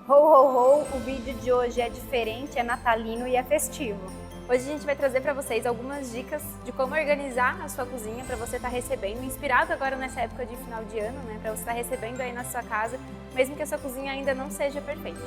Ho, ho, ho, o vídeo de hoje é diferente, é natalino e é festivo. Hoje a gente vai trazer para vocês algumas dicas de como organizar a sua cozinha para você estar recebendo, inspirado agora nessa época de final de ano, né? Para você estar recebendo aí na sua casa, mesmo que a sua cozinha ainda não seja perfeita.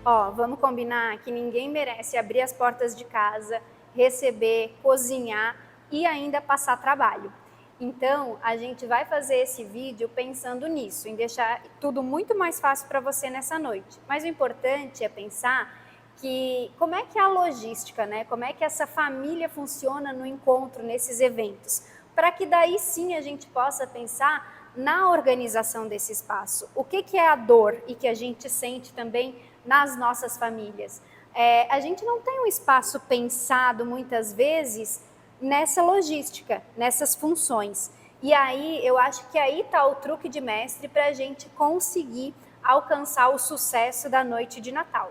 Ó, vamos combinar que ninguém merece abrir as portas de casa, receber, cozinhar e ainda passar trabalho. Então, a gente vai fazer esse vídeo pensando nisso, em deixar tudo muito mais fácil para você nessa noite. Mas o importante é pensar que como é que é a logística, né? Como é que essa família funciona no encontro, nesses eventos, para que daí sim a gente possa pensar na organização desse espaço. O que é a dor e que a gente sente também nas nossas famílias? A gente não tem um espaço pensado muitas vezes nessa logística, nessas funções. E aí eu acho que aí está o truque de mestre para a gente conseguir alcançar o sucesso da noite de Natal.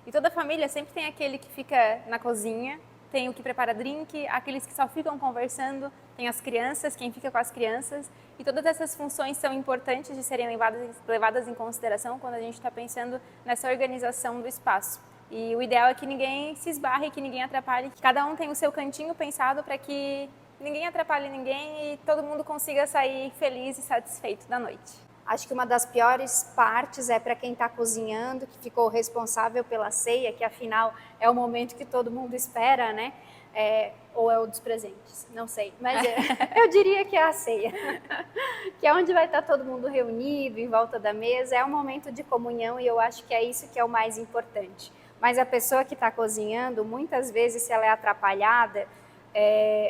E toda família sempre tem aquele que fica na cozinha, tem o que prepara drink, aqueles que só ficam conversando, tem as crianças, quem fica com as crianças. E todas essas funções são importantes de serem levadas em consideração quando a gente está pensando nessa organização do espaço. E o ideal é que ninguém se esbarre, que ninguém atrapalhe, que cada um tenha o seu cantinho pensado para que ninguém atrapalhe ninguém e todo mundo consiga sair feliz e satisfeito da noite. Acho que uma das piores partes é para quem está cozinhando, que ficou responsável pela ceia, que afinal é o momento que todo mundo espera, né? Ou é o dos presentes, não sei, mas eu diria que é a ceia, que é onde vai estar todo mundo reunido em volta da mesa, é um momento de comunhão e eu acho que é isso que é o mais importante. Mas a pessoa que está cozinhando, muitas vezes, se ela é atrapalhada,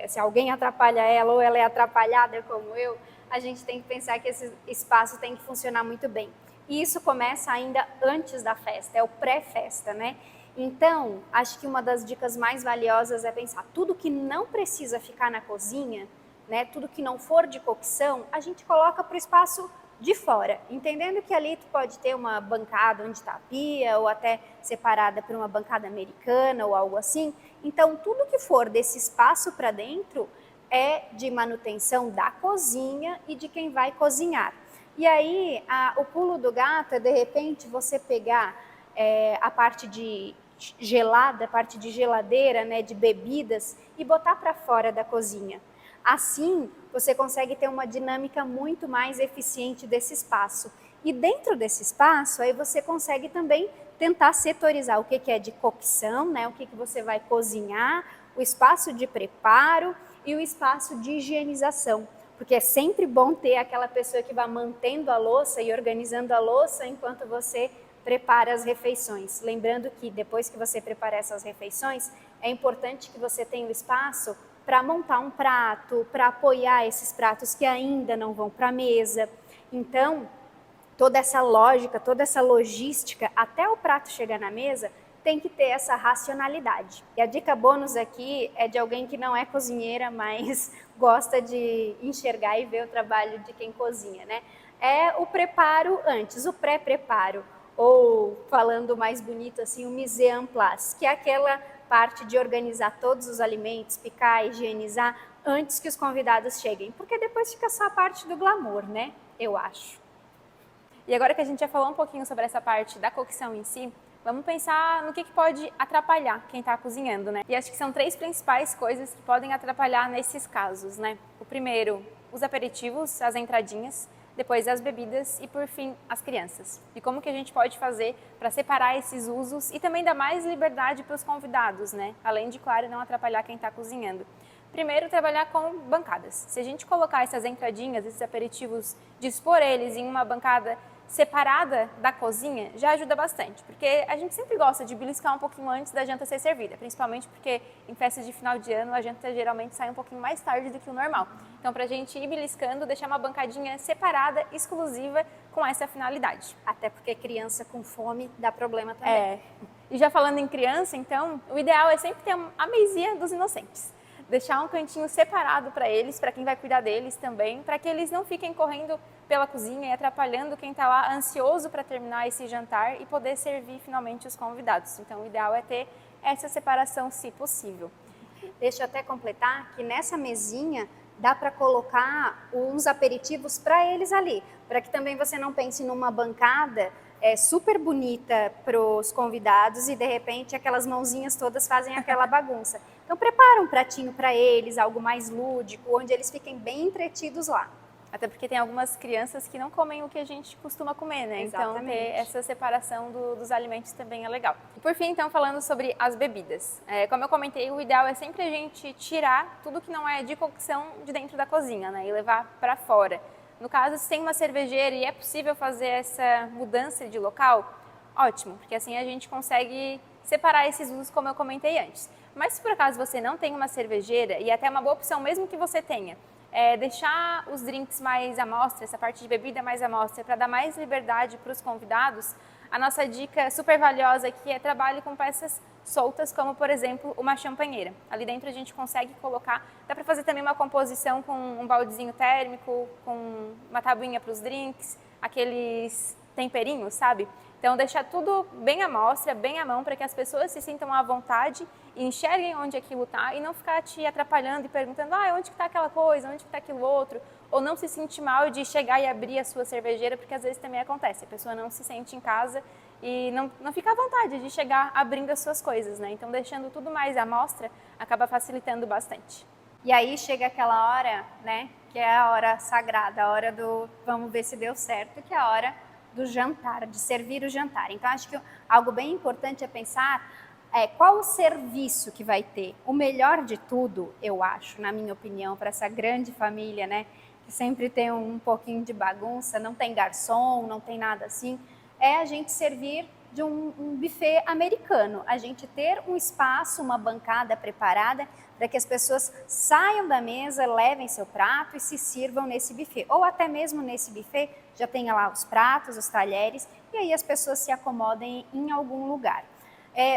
se alguém atrapalha ela ou ela é atrapalhada como eu, a gente tem que pensar que esse espaço tem que funcionar muito bem. E isso começa ainda antes da festa, é o pré-festa, né? Então, acho que uma das dicas mais valiosas é pensar tudo que não precisa ficar na cozinha, né? Tudo que não for de cocção, a gente coloca para o espaço de fora, entendendo que ali tu pode ter uma bancada onde está a pia, ou até separada por uma bancada americana ou algo assim. Então, tudo que for desse espaço para dentro é de manutenção da cozinha e de quem vai cozinhar. E aí, o pulo do gato é, de repente, você pegar a parte de gelada, a parte de geladeira, né, de bebidas, e botar para fora da cozinha. Assim, você consegue ter uma dinâmica muito mais eficiente desse espaço. E dentro desse espaço, aí você consegue também tentar setorizar o que é de cocção, né, o que você vai cozinhar, o espaço de preparo e o espaço de higienização, porque é sempre bom ter aquela pessoa que vai mantendo a louça e organizando a louça enquanto você prepara as refeições. Lembrando que depois que você prepara essas refeições, é importante que você tenha o espaço para montar um prato, para apoiar esses pratos que ainda não vão para a mesa. Então, toda essa lógica, toda essa logística, até o prato chegar na mesa, tem que ter essa racionalidade. E a dica bônus aqui é de alguém que não é cozinheira, mas gosta de enxergar e ver o trabalho de quem cozinha, né? É o preparo antes, o pré-preparo, ou falando mais bonito assim, o mise en place, que é aquela parte de organizar todos os alimentos, picar, higienizar antes que os convidados cheguem, porque depois fica só a parte do glamour, né? Eu acho. E agora que a gente já falou um pouquinho sobre essa parte da cocção em si, vamos pensar no que pode atrapalhar quem está cozinhando, né? E acho que são 3 principais coisas que podem atrapalhar nesses casos, né? O primeiro, os aperitivos, as entradinhas, depois as bebidas e, por fim, as crianças. E como que a gente pode fazer para separar esses usos e também dar mais liberdade para os convidados, né? Além de, claro, não atrapalhar quem está cozinhando. Primeiro, trabalhar com bancadas. Se a gente colocar essas entradinhas, esses aperitivos, dispor eles em uma bancada separada da cozinha, já ajuda bastante, porque a gente sempre gosta de beliscar um pouquinho antes da janta ser servida, principalmente porque em festas de final de ano a janta geralmente sai um pouquinho mais tarde do que o normal. Então, para a gente ir beliscando, deixar uma bancadinha separada, exclusiva, com essa finalidade. Até porque criança com fome dá problema também. E já falando em criança, então, o ideal é sempre ter a mesinha dos inocentes. Deixar um cantinho separado para eles, para quem vai cuidar deles também, para que eles não fiquem correndo pela cozinha e atrapalhando quem está lá ansioso para terminar esse jantar e poder servir finalmente os convidados. Então, o ideal é ter essa separação, se possível. Deixa eu até completar que nessa mesinha dá para colocar uns aperitivos para eles ali, para que também você não pense numa bancada super bonita para os convidados e de repente aquelas mãozinhas todas fazem aquela bagunça. Então prepara um pratinho para eles, algo mais lúdico, onde eles fiquem bem entretidos lá. Até porque tem algumas crianças que não comem o que a gente costuma comer, né? Exatamente. Então ter essa separação dos alimentos também é legal. E por fim, então, falando sobre as bebidas. Como eu comentei, o ideal é sempre a gente tirar tudo que não é de cocção de dentro da cozinha, né? E levar para fora. No caso, se tem uma cervejeira e é possível fazer essa mudança de local, ótimo, porque assim a gente consegue separar esses usos como eu comentei antes. Mas se por acaso você não tem uma cervejeira, e até uma boa opção mesmo que você tenha, deixar os drinks mais à mostra, essa parte de bebida mais à mostra, para dar mais liberdade para os convidados, a nossa dica super valiosa aqui é trabalhe com peças soltas, como por exemplo uma champanheira. Ali dentro a gente consegue colocar, dá para fazer também uma composição com um baldezinho térmico, com uma tabuinha para os drinks, aqueles temperinhos, sabe? Então deixar tudo bem à mostra, bem à mão, para que as pessoas se sintam à vontade e enxerguem onde aquilo está e não ficar te atrapalhando e perguntando onde que está aquela coisa, onde que está aquilo outro, ou não se sentir mal de chegar e abrir a sua cervejeira, porque às vezes também acontece, a pessoa não se sente em casa e não fica à vontade de chegar abrindo as suas coisas, né? Então deixando tudo mais à mostra acaba facilitando bastante. E aí chega aquela hora, né, que é a hora sagrada, a hora do vamos ver se deu certo, que é a hora do jantar, de servir o jantar. Então, acho que algo bem importante é pensar qual o serviço que vai ter. O melhor de tudo, eu acho, na minha opinião, para essa grande família, né, que sempre tem um pouquinho de bagunça, não tem garçom, não tem nada assim, é a gente servir de um buffet americano, a gente ter um espaço, uma bancada preparada para que as pessoas saiam da mesa, levem seu prato e se sirvam nesse buffet. Ou até mesmo nesse buffet já tenha lá os pratos, os talheres, e aí as pessoas se acomodem em algum lugar.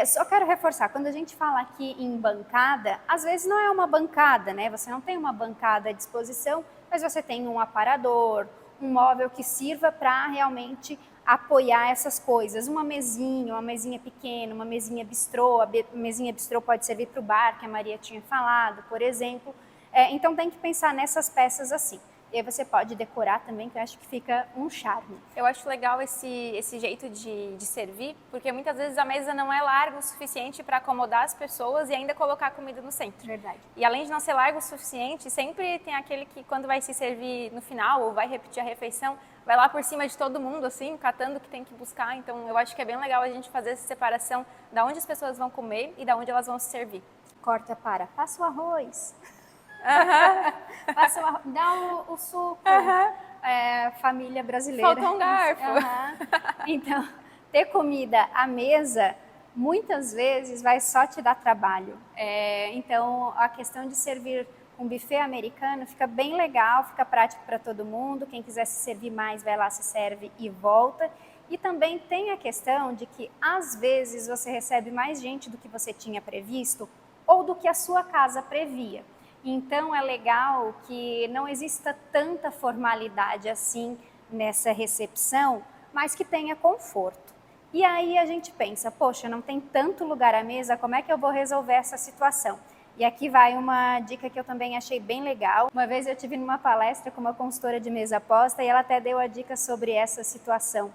Só quero reforçar, quando a gente fala aqui em bancada, às vezes não é uma bancada, né? Você não tem uma bancada à disposição, mas você tem um aparador, um móvel que sirva para realmente apoiar essas coisas. Uma mesinha pequena, uma mesinha bistrô. A mesinha bistrô pode servir para o bar, que a Maria tinha falado, por exemplo. Então tem que pensar nessas peças assim. E aí você pode decorar também, que eu acho que fica um charme. Eu acho legal esse jeito de servir, porque muitas vezes a mesa não é larga o suficiente para acomodar as pessoas e ainda colocar a comida no centro. Verdade. E além de não ser largo o suficiente, sempre tem aquele que quando vai se servir no final ou vai repetir a refeição, vai lá por cima de todo mundo, assim, catando o que tem que buscar. Então eu acho que é bem legal a gente fazer essa separação da onde as pessoas vão comer e da onde elas vão se servir. Corta para, passa o arroz. Uhum. Dá o suco. Família brasileira. Faltou um garfo. Então, ter comida à mesa, muitas vezes, vai só te dar trabalho. Então, a questão de servir um buffet americano fica bem legal, fica prático para todo mundo. Quem quiser se servir mais, vai lá, se serve e volta. E também tem a questão de que, às vezes, você recebe mais gente do que você tinha previsto ou do que a sua casa previa. Então, é legal que não exista tanta formalidade assim nessa recepção, mas que tenha conforto. E aí a gente pensa, poxa, não tem tanto lugar à mesa, como é que eu vou resolver essa situação? E aqui vai uma dica que eu também achei bem legal. Uma vez eu tive numa palestra com uma consultora de mesa posta e ela até deu a dica sobre essa situação.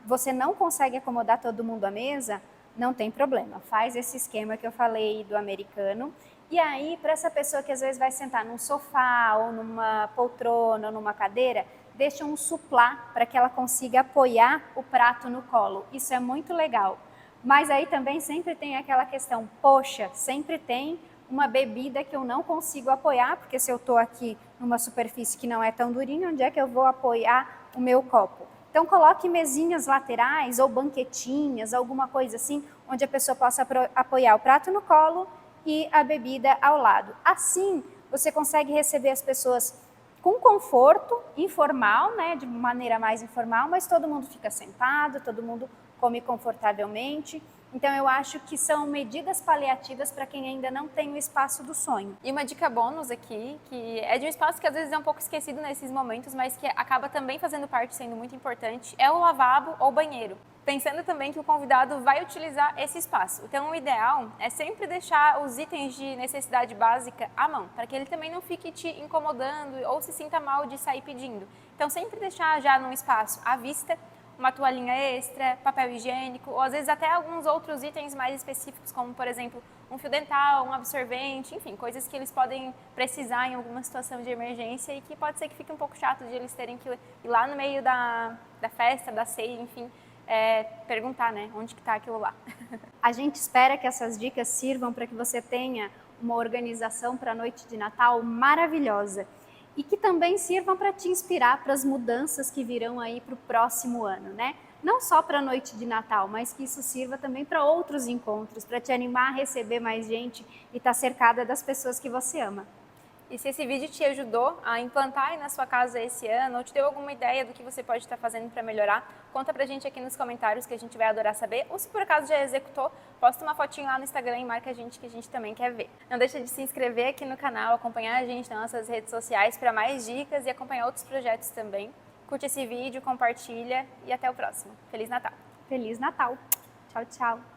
Você não consegue acomodar todo mundo à mesa? Não tem problema, faz esse esquema que eu falei do americano. E aí, para essa pessoa que às vezes vai sentar num sofá, ou numa poltrona, ou numa cadeira, deixa um suplá para que ela consiga apoiar o prato no colo. Isso é muito legal. Mas aí também sempre tem aquela questão, poxa, sempre tem uma bebida que eu não consigo apoiar, porque se eu estou aqui numa superfície que não é tão durinha, onde é que eu vou apoiar o meu copo? Então coloque mesinhas laterais ou banquetinhas, alguma coisa assim, onde a pessoa possa apoiar o prato no colo e a bebida ao lado. Assim, você consegue receber as pessoas com conforto, informal, né, de maneira mais informal, mas todo mundo fica sentado, todo mundo come confortavelmente. Então, eu acho que são medidas paliativas para quem ainda não tem o espaço do sonho. E uma dica bônus aqui, que é de um espaço que às vezes é um pouco esquecido nesses momentos, mas que acaba também fazendo parte, sendo muito importante, é o lavabo ou banheiro. Pensando também que o convidado vai utilizar esse espaço. Então, o ideal é sempre deixar os itens de necessidade básica à mão, para que ele também não fique te incomodando ou se sinta mal de sair pedindo. Então, sempre deixar já num espaço à vista uma toalhinha extra, papel higiênico, ou às vezes até alguns outros itens mais específicos, como, por exemplo, um fio dental, um absorvente, enfim, coisas que eles podem precisar em alguma situação de emergência e que pode ser que fique um pouco chato de eles terem que ir lá no meio da festa, da ceia, enfim, perguntar, né, onde que está aquilo lá. A gente espera que essas dicas sirvam para que você tenha uma organização para a noite de Natal maravilhosa e que também sirvam para te inspirar para as mudanças que virão aí para o próximo ano, né? Não só para a noite de Natal, mas que isso sirva também para outros encontros, para te animar a receber mais gente e estar cercada das pessoas que você ama. E se esse vídeo te ajudou a implantar aí na sua casa esse ano, ou te deu alguma ideia do que você pode estar fazendo para melhorar, conta pra gente aqui nos comentários que a gente vai adorar saber. Ou se por acaso já executou, posta uma fotinho lá no Instagram e marca a gente que a gente também quer ver. Não deixa de se inscrever aqui no canal, acompanhar a gente nas nossas redes sociais para mais dicas e acompanhar outros projetos também. Curte esse vídeo, compartilha e até o próximo. Feliz Natal! Feliz Natal! Tchau, tchau!